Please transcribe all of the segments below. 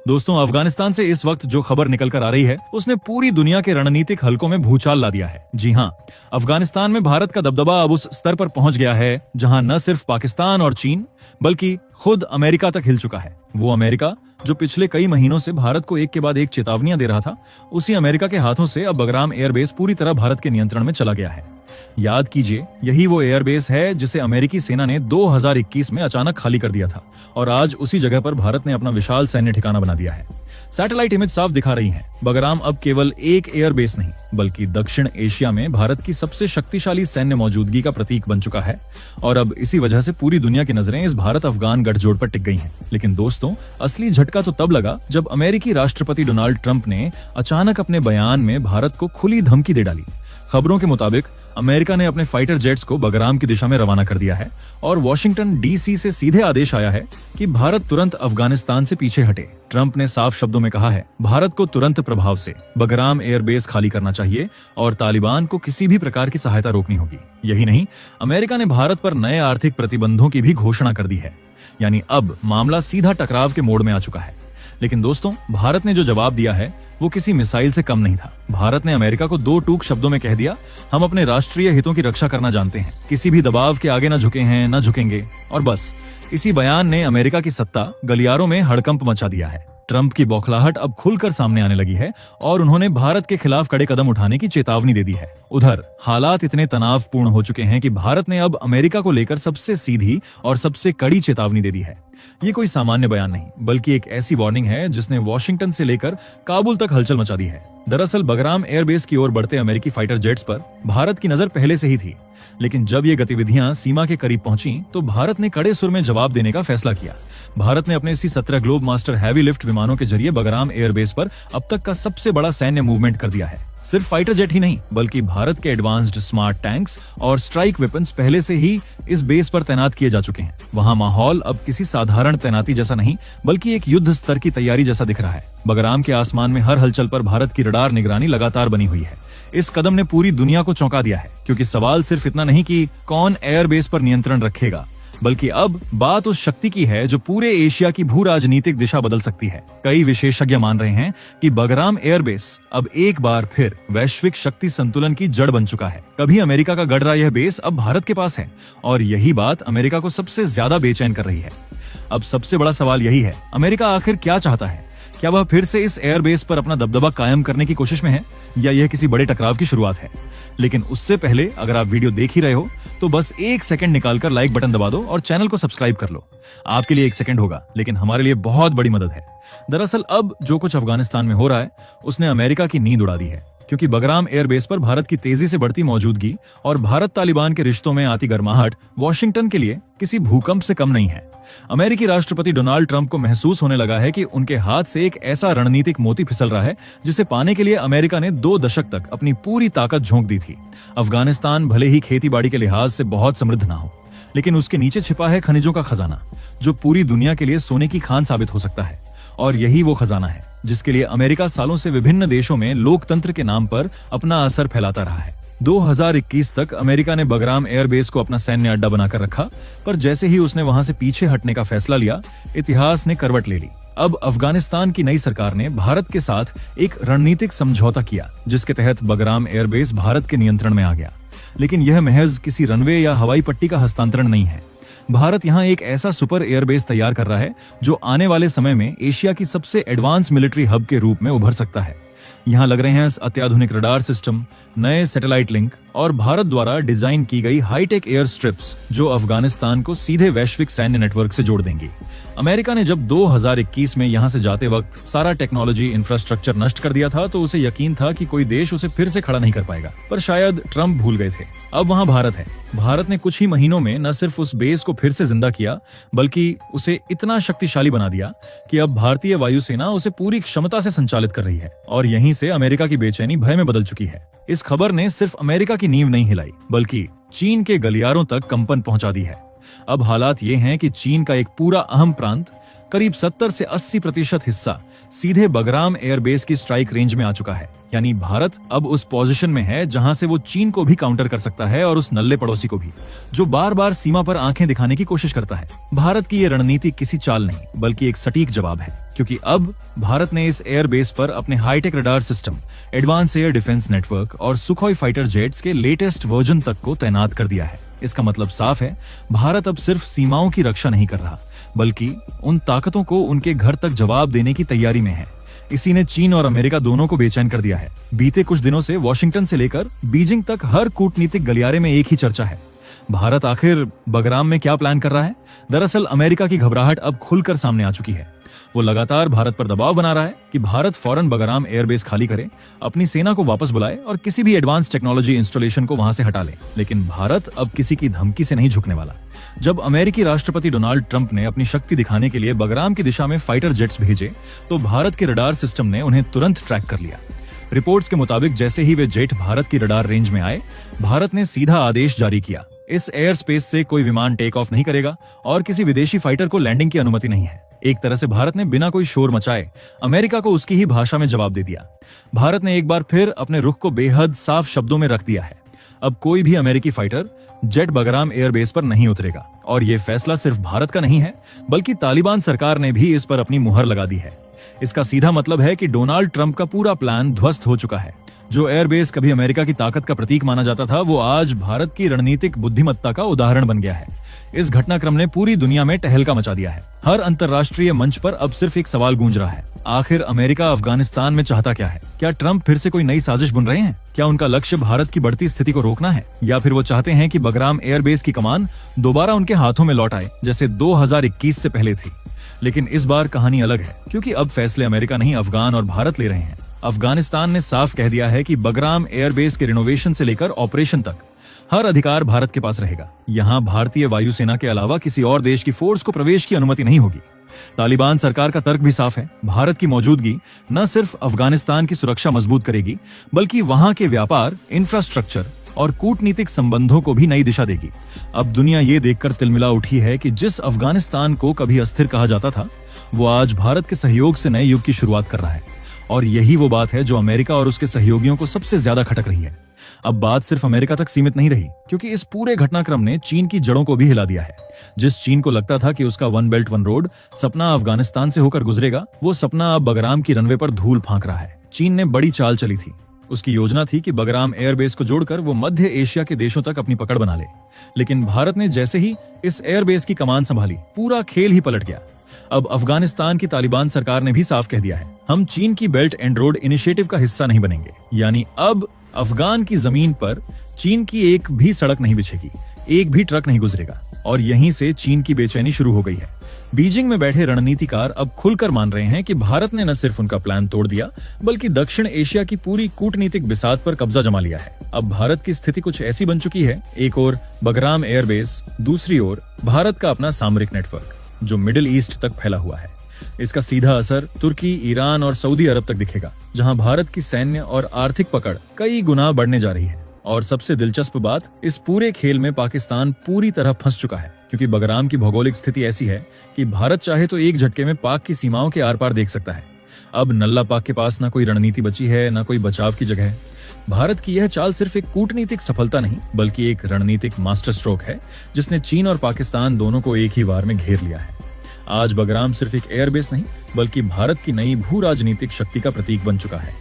दोस्तों, अफगानिस्तान से इस वक्त जो खबर निकल कर आ रही है उसने पूरी दुनिया के रणनीतिक हलकों में भूचाल ला दिया है। जी हाँ, अफगानिस्तान में भारत का दबदबा अब उस स्तर पर पहुंच गया है जहां न सिर्फ पाकिस्तान और चीन बल्कि खुद अमेरिका तक हिल चुका है। वो अमेरिका जो पिछले कई महीनों से भारत को एक के बाद एक चेतावनियां दे रहा था, उसी अमेरिका के हाथों से अब बगराम एयरबेस पूरी तरह भारत के नियंत्रण में चला गया है। याद कीजिए, यही वो एयरबेस है जिसे अमेरिकी सेना ने 2021 में अचानक खाली कर दिया था और आज उसी जगह पर भारत ने अपना विशाल सैन्य ठिकाना बना दिया है। सैटेलाइट इमेज साफ दिखा रही हैं, बगराम अब केवल एक एयरबेस नहीं बल्कि दक्षिण एशिया में भारत की सबसे शक्तिशाली सैन्य मौजूदगी का प्रतीक बन चुका है और अब इसी वजह से पूरी दुनिया की नजरें इस भारत अफगान गठजोड़ पर टिक गई हैं। लेकिन दोस्तों, असली झटका तो तब लगा जब अमेरिकी राष्ट्रपति डोनाल्ड ट्रंप ने अचानक अपने बयान में भारत को खुली धमकी दे डाली। खबरों के मुताबिक अमेरिका ने अपने फाइटर जेट्स को बगराम की दिशा में रवाना कर दिया है और वॉशिंगटन डीसी से सीधे आदेश आया है कि भारत तुरंत अफगानिस्तान से पीछे हटे। ट्रंप ने साफ शब्दों में कहा है, भारत को तुरंत प्रभाव से बगराम एयरबेस खाली करना चाहिए और तालिबान को किसी भी प्रकार की सहायता रोकनी होगी। यही नहीं, अमेरिका ने भारत पर नए आर्थिक प्रतिबंधों की भी घोषणा कर दी है। यानी अब मामला सीधा टकराव के मोड़ में आ चुका है। लेकिन दोस्तों, भारत ने जो जवाब दिया है वो किसी मिसाइल से कम नहीं था। भारत ने अमेरिका को दो टूक शब्दों में कह दिया, हम अपने राष्ट्रीय हितों की रक्षा करना जानते हैं, किसी भी दबाव के आगे न झुके हैं, न झुकेंगे। और बस इसी बयान ने अमेरिका की सत्ता गलियारों में हड़कंप मचा दिया है। ट्रंप की बौखलाहट अब खुलकर सामने आने लगी है और उन्होंने भारत के खिलाफ कड़े कदम उठाने की चेतावनी दे दी है। उधर हालात इतने तनावपूर्ण हो चुके हैं कि भारत ने अब अमेरिका को लेकर सबसे सीधी और सबसे कड़ी चेतावनी दे दी है। ये कोई सामान्य बयान नहीं बल्कि एक ऐसी वार्निंग है जिसने वॉशिंगटन से लेकर काबुल तक हलचल मचा दी है। दरअसल बगराम एयरबेस की ओर बढ़ते अमेरिकी फाइटर जेट्स पर भारत की नजर पहले से ही थी, लेकिन जब ये गतिविधियां सीमा के करीब पहुंची तो भारत ने कड़े सुर में जवाब देने का फैसला किया। भारत ने अपने इसी 17 ग्लोब मास्टर हैवी लिफ्ट विमानों के जरिए बगराम एयरबेस पर अब तक का सबसे बड़ा सैन्य मूवमेंट कर दिया है। सिर्फ फाइटर जेट ही नहीं बल्कि भारत के एडवांस्ड स्मार्ट टैंक्स और स्ट्राइक वेपन्स पहले से ही इस बेस पर तैनात किए जा चुके हैं। वहां माहौल अब किसी साधारण तैनाती जैसा नहीं बल्कि एक युद्ध स्तर की तैयारी जैसा दिख रहा है। बगराम के आसमान में हर हलचल पर भारत की रडार निगरानी लगातार बनी हुई है। इस कदम ने पूरी दुनिया को चौंका दिया है, क्योंकि सवाल सिर्फ इतना नहीं कि कौन एयरबेस पर नियंत्रण रखेगा, बल्कि अब बात उस शक्ति की है जो पूरे एशिया की भू राजनीतिक दिशा बदल सकती है। कई विशेषज्ञ मान रहे हैं कि बगराम एयरबेस अब एक बार फिर वैश्विक शक्ति संतुलन की जड़ बन चुका है। कभी अमेरिका का गढ़ रहा यह बेस अब भारत के पास है और यही बात अमेरिका को सबसे ज्यादा बेचैन कर रही है। अब सबसे बड़ा सवाल यही है, अमेरिका आखिर क्या चाहता है? क्या वह फिर से इस एयरबेस पर अपना दबदबा कायम करने की कोशिश में है या यह किसी बड़े टकराव की शुरुआत है? लेकिन उससे पहले अगर आप वीडियो देख ही रहे हो तो बस एक सेकंड निकालकर लाइक बटन दबा दो और चैनल को सब्सक्राइब कर लो। आपके लिए एक सेकंड होगा लेकिन हमारे लिए बहुत बड़ी मदद है। दरअसल अब जो कुछ अफगानिस्तान में हो रहा है उसने अमेरिका की नींद उड़ा दी है, क्योंकि बगराम एयरबेस पर भारत की तेजी से बढ़ती मौजूदगी और भारत तालिबान के रिश्तों में आती गर्माहट वॉशिंगटन के लिए किसी भूकंप से कम नहीं है। अमेरिकी राष्ट्रपति डोनाल्ड ट्रंप को महसूस होने लगा है कि उनके हाथ से एक ऐसा रणनीतिक मोती फिसल रहा है जिसे पाने के लिए अमेरिका ने 2 दशक तक अपनी पूरी ताकत झोंक दी थी। अफगानिस्तान भले ही खेती-बाड़ी के लिहाज से बहुत समृद्ध ना हो, लेकिन उसके नीचे छिपा है खनिजों का खजाना जो पूरी दुनिया के लिए सोने की खान साबित हो सकता है। और यही वो खजाना है जिसके लिए अमेरिका सालों से विभिन्न देशों में लोकतंत्र के नाम पर अपना असर फैलाता रहा है। 2021 तक अमेरिका ने बगराम एयरबेस को अपना सैन्य अड्डा बनाकर रखा, पर जैसे ही उसने वहां से पीछे हटने का फैसला लिया, इतिहास ने करवट ले ली। अब अफगानिस्तान की नई सरकार ने भारत के साथ एक रणनीतिक समझौता किया जिसके तहत बगराम एयरबेस भारत के नियंत्रण में आ गया। लेकिन यह महज किसी रनवे या हवाई पट्टी का हस्तांतरण नहीं है। भारत यहां एक ऐसा सुपर एयरबेस तैयार कर रहा है जो आने वाले समय में एशिया की सबसे एडवांस मिलिट्री हब के रूप में उभर सकता है। यहाँ लग रहे हैं अत्याधुनिक रडार सिस्टम, नए सैटेलाइट लिंक और भारत द्वारा डिजाइन की गई हाईटेक एयर स्ट्रिप्स जो अफगानिस्तान को सीधे वैश्विक सैन्य नेटवर्क से जोड़ देंगी। अमेरिका ने जब 2021 में यहां से जाते वक्त सारा टेक्नोलॉजी इंफ्रास्ट्रक्चर नष्ट कर दिया था तो उसे यकीन था कि कोई देश उसे फिर से खड़ा नहीं कर पाएगा, पर शायद ट्रंप भूल गए थे। अब वहां भारत है। भारत ने कुछ ही महीनों में न सिर्फ उस बेस को फिर से जिंदा किया बल्कि उसे इतना शक्तिशाली बना दिया कि अब भारतीय वायुसेना उसे पूरी क्षमता से संचालित कर रही है और यहीं से अमेरिका की बेचैनी भय में बदल चुकी है। इस खबर ने सिर्फ अमेरिका की नींव नहीं हिलाई बल्कि चीन के गलियारों तक कंपन पहुंचा दी है। अब हालात ये हैं कि चीन का एक पूरा अहम प्रांत, करीब 70 से 80% हिस्सा सीधे बगराम एयरबेस की स्ट्राइक रेंज में आ चुका है। यानी भारत अब उस पोजीशन में है जहां से वो चीन को भी काउंटर कर सकता है और उस नल्ले पड़ोसी को भी, जो बार बार सीमा पर आंखें दिखाने की कोशिश करता है। भारत की ये रणनीति किसी चाल नहीं बल्कि एक सटीक जवाब है, क्योंकि अब भारत ने इस एयरबेस पर अपने high tech radar system, advance air defence network और सुखोई फाइटर जेट्स के लेटेस्ट वर्जन तक को तैनात कर दिया है। इसका मतलब साफ है, भारत अब सिर्फ सीमाओं की रक्षा नहीं कर रहा बल्कि उन ताकतों को उनके घर तक जवाब देने की तैयारी में है। इसी ने चीन और अमेरिका दोनों को बेचैन कर दिया है। बीते कुछ दिनों से वॉशिंगटन से लेकर बीजिंग तक हर कूटनीतिक गलियारे में एक ही चर्चा है, भारत आखिर बगराम में क्या प्लान कर रहा है। दरअसल अमेरिका की घबराहट अब खुलकर सामने आ चुकी है। वो लगातार भारत पर दबाव बना रहा है कि भारत फौरन बगराम एयरबेस खाली करे, अपनी सेना को वापस बुलाए और किसी भी एडवांस टेक्नोलॉजी इंस्टॉलेशन को वहां से हटा ले। लेकिन भारत अब किसी की धमकी से नहीं झुकने वाला। जब अमेरिकी राष्ट्रपति डोनाल्ड ट्रंप ने अपनी शक्ति दिखाने के लिए बगराम की दिशा में फाइटर जेट्स भेजे, तो भारत के रडार सिस्टम ने उन्हें तुरंत ट्रैक कर लिया। रिपोर्ट्स के मुताबिक जैसे ही वे जेट भारत की रडार रेंज में आए, भारत ने सीधा आदेश जारी किया, इस एयर स्पेस से कोई विमान टेक ऑफ नहीं करेगा और किसी विदेशी फाइटर को लैंडिंग की अनुमति नहीं है। एक तरह से भारत ने बिना कोई शोर मचाए अमेरिका को उसकी ही भाषा में जवाब दे दिया। भारत ने एक बार फिर अपने रुख को बेहद साफ शब्दों में रख दिया है। अब कोई भी अमेरिकी फाइटर जेट बगराम एयरबेस पर नहीं उतरेगा और यह फैसला सिर्फ भारत का नहीं है बल्कि तालिबान सरकार ने भी इस पर अपनी मुहर लगा दी है। इसका सीधा मतलब है कि डोनाल्ड ट्रंप का पूरा प्लान ध्वस्त हो चुका है। जो एयरबेस कभी अमेरिका की ताकत का प्रतीक माना जाता था, वो आज भारत की रणनीतिक बुद्धिमत्ता का उदाहरण बन गया है। इस घटनाक्रम ने पूरी दुनिया में टहलका मचा दिया है। हर अंतर्राष्ट्रीय मंच पर अब सिर्फ एक सवाल गूंज रहा है, आखिर अमेरिका अफगानिस्तान में चाहता क्या है? क्या ट्रंप फिर से कोई नई साजिश बुन रहे हैं? क्या उनका लक्ष्य भारत की बढ़ती स्थिति को रोकना है, या फिर वो चाहते हैं कि बगराम एयरबेस की कमान दोबारा उनके हाथों में लौट आए जैसे 2021 से पहले थी? लेकिन इस बार कहानी अलग है, क्योंकि अब फैसले अमेरिका नहीं अफगान और भारत ले रहे हैं। अफगानिस्तान ने साफ कह दिया है कि बगराम एयरबेस के रिनोवेशन से लेकर ऑपरेशन तक हर अधिकार भारत के पास रहेगा। यहाँ भारतीय वायुसेना के अलावा किसी और देश की फोर्स को प्रवेश की अनुमति नहीं होगी। तालिबान सरकार का तर्क भी साफ है, भारत की मौजूदगी न सिर्फ अफगानिस्तान की सुरक्षा मजबूत करेगी बल्कि वहां के व्यापार, इंफ्रास्ट्रक्चर और कूटनीतिक संबंधों को भी नई दिशा देगी। अब दुनिया ये देखकर तिलमिला उठी है कि जिस अफगानिस्तान को कभी अस्थिर कहा जाता था, वो आज भारत के सहयोग से नए युग की शुरुआत कर रहा है। और यही वो बात है जो अमेरिका और उसके सहयोगियों को सबसे ज्यादा खटक रही है। अब बात सिर्फ अमेरिका तक सीमित नहीं रही, क्योंकि इस पूरे घटनाक्रम ने चीन की जड़ों को भी हिला दिया है। जिस चीन को लगता था कि उसका वन बेल्ट वन रोड सपना अफगानिस्तान से होकर गुजरेगा, वो सपना अब बगराम की रनवे पर धूल फांक रहा है। चीन ने बड़ी चाल चली थी। उसकी योजना थी कि बगराम एयरबेस को जोड़कर वो मध्य एशिया के देशों तक अपनी पकड़ बना ले। लेकिन भारत ने जैसे ही इस एयरबेस की कमान संभाली, पूरा खेल ही पलट गया। अब अफगानिस्तान की तालिबान सरकार ने भी साफ कह दिया है, हम चीन की बेल्ट एंड रोड इनिशिएटिव का हिस्सा नहीं बनेंगे। यानी अब अफगान की जमीन पर चीन की एक भी सड़क नहीं बिछेगी, एक भी ट्रक नहीं गुजरेगा। और यहीं से चीन की बेचैनी शुरू हो गई है। बीजिंग में बैठे रणनीतिकार अब खुलकर मान रहे हैं कि भारत ने न सिर्फ उनका प्लान तोड़ दिया बल्कि दक्षिण एशिया की पूरी कूटनीतिक बिसात पर कब्जा जमा लिया है। अब भारत की स्थिति कुछ ऐसी बन चुकी है, एक ओर बगराम एयरबेस, दूसरी ओर भारत का अपना सामरिक नेटवर्क जो मिडिल ईस्ट तक फैला हुआ है। इसका सीधा असर तुर्की, ईरान और सऊदी अरब तक दिखेगा, जहां भारत की सैन्य और आर्थिक पकड़ कई गुना बढ़ने जा रही है। और सबसे दिलचस्प बात, इस पूरे खेल में पाकिस्तान पूरी तरह फंस चुका है, क्योंकि बगराम की भौगोलिक स्थिति ऐसी है कि भारत चाहे तो एक झटके में पाक की सीमाओं के आर पार देख सकता है। अब नल्ला पाक के पास ना कोई रणनीति बची है, ना कोई बचाव की जगह है। भारत की यह चाल सिर्फ एक कूटनीतिक सफलता नहीं बल्कि एक रणनीतिक मास्टर स्ट्रोक है, जिसने चीन और पाकिस्तान दोनों को एक ही बार में घेर लिया है। आज बगराम सिर्फ एक एयरबेस नहीं बल्कि भारत की नई भू राजनीतिक शक्ति का प्रतीक बन चुका है।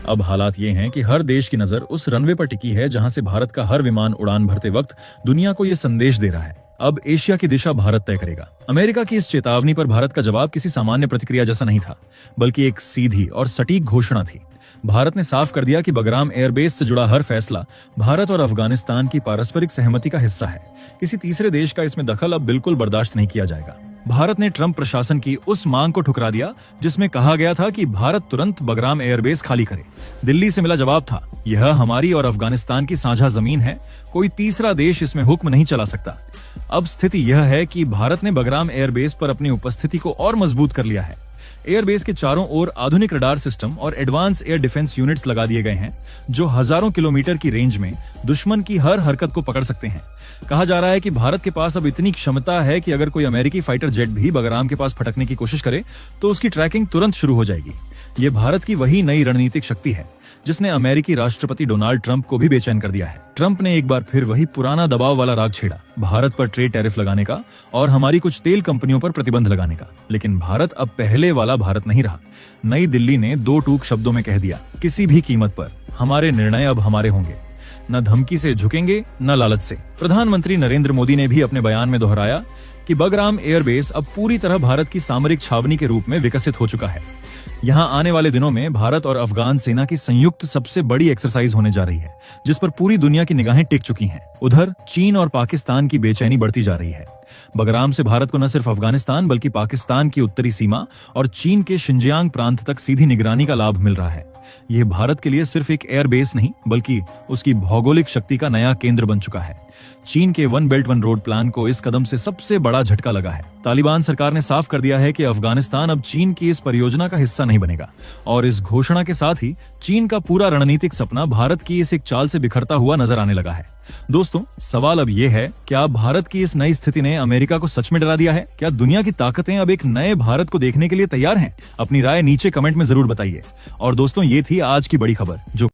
अब हालात ये हैं कि हर देश की नजर उस रनवे पर टिकी है जहां से भारत का हर विमान उड़ान भरते वक्त दुनिया को यह संदेश दे रहा है, अब एशिया की दिशा भारत तय करेगा। अमेरिका की इस चेतावनी पर भारत का जवाब किसी सामान्य प्रतिक्रिया जैसा नहीं था, बल्कि एक सीधी और सटीक घोषणा थी। भारत ने साफ कर दिया कि बगराम एयरबेस से जुड़ा हर फैसला भारत और अफगानिस्तान की पारस्परिक सहमति का हिस्सा है। किसी तीसरे देश का इसमें दखल अब बिल्कुल बर्दाश्त नहीं किया जाएगा। भारत ने ट्रंप प्रशासन की उस मांग को ठुकरा दिया जिसमें कहा गया था कि भारत तुरंत बगराम एयरबेस खाली करे। दिल्ली से मिला जवाब था, यह हमारी और अफगानिस्तान की साझा जमीन है, कोई तीसरा देश इसमें हुक्म नहीं चला सकता। अब स्थिति यह है कि भारत ने बगराम एयरबेस पर अपनी उपस्थिति को और मजबूत कर लिया है। एयरबेस के चारों ओर आधुनिक रडार सिस्टम और एडवांस एयर डिफेंस यूनिट्स लगा दिए गए हैं, जो हजारों किलोमीटर की रेंज में दुश्मन की हर हरकत को पकड़ सकते हैं। कहा जा रहा है कि भारत के पास अब इतनी क्षमता है कि अगर कोई अमेरिकी फाइटर जेट भी बगराम के पास फटकने की कोशिश करे तो उसकी ट्रैकिंग तुरंत शुरू हो जाएगी। ये भारत की वही नई रणनीतिक शक्ति है जिसने अमेरिकी राष्ट्रपति डोनाल्ड ट्रंप को भी बेचैन कर दिया है। ट्रंप ने एक बार फिर वही पुराना दबाव वाला राग छेड़ा, भारत पर ट्रेड टैरिफ लगाने का और हमारी कुछ तेल कंपनियों पर प्रतिबंध लगाने का। लेकिन भारत अब पहले वाला भारत नहीं रहा। नई दिल्ली ने दो टूक शब्दों में कह दिया, किसी भी कीमत पर हमारे निर्णय अब हमारे होंगे, न धमकी से झुकेंगे न लालच से। प्रधानमंत्री नरेंद्र मोदी ने भी अपने बयान में दोहराया कि बगराम एयरबेस अब पूरी तरह भारत की सामरिक छावनी के रूप में विकसित हो चुका है। यहां आने वाले दिनों में भारत और अफगान सेना की संयुक्त सबसे बड़ी एक्सरसाइज होने जा रही है, जिस पर पूरी दुनिया की निगाहें टिक चुकी हैं। उधर चीन और पाकिस्तान की बेचैनी बढ़ती जा रही है। बगराम से भारत को न सिर्फ अफगानिस्तान बल्कि पाकिस्तान की उत्तरी सीमा और चीन के शिंजियांग प्रांत तक सीधी निगरानी का लाभ मिल रहा है। यह भारत के लिए सिर्फ एक एयरबेस नहीं बल्कि उसकी भौगोलिक शक्ति का नया केंद्र बन चुका है। चीन के one belt one road plan को इस कदम से सबसे बड़ा झटका लगा है। तालिबान सरकार ने साफ कर दिया है कि अफगानिस्तान अब चीन की इस परियोजना का हिस्सा नहीं बनेगा और इस घोषणा के साथ ही चीन का पूरा रणनीतिक सपना भारत की इस एक चाल से बिखरता हुआ नजर आने लगा है। दोस्तों, सवाल अब यह है, क्या भारत की इस नई स्थिति ने अमेरिका को सच में डरा दिया है? क्या दुनिया की ताकतें अब एक नए भारत को देखने के लिए तैयार हैं? अपनी राय नीचे कमेंट में जरूर बताइए। और दोस्तों, ये थी आज की बड़ी खबर जो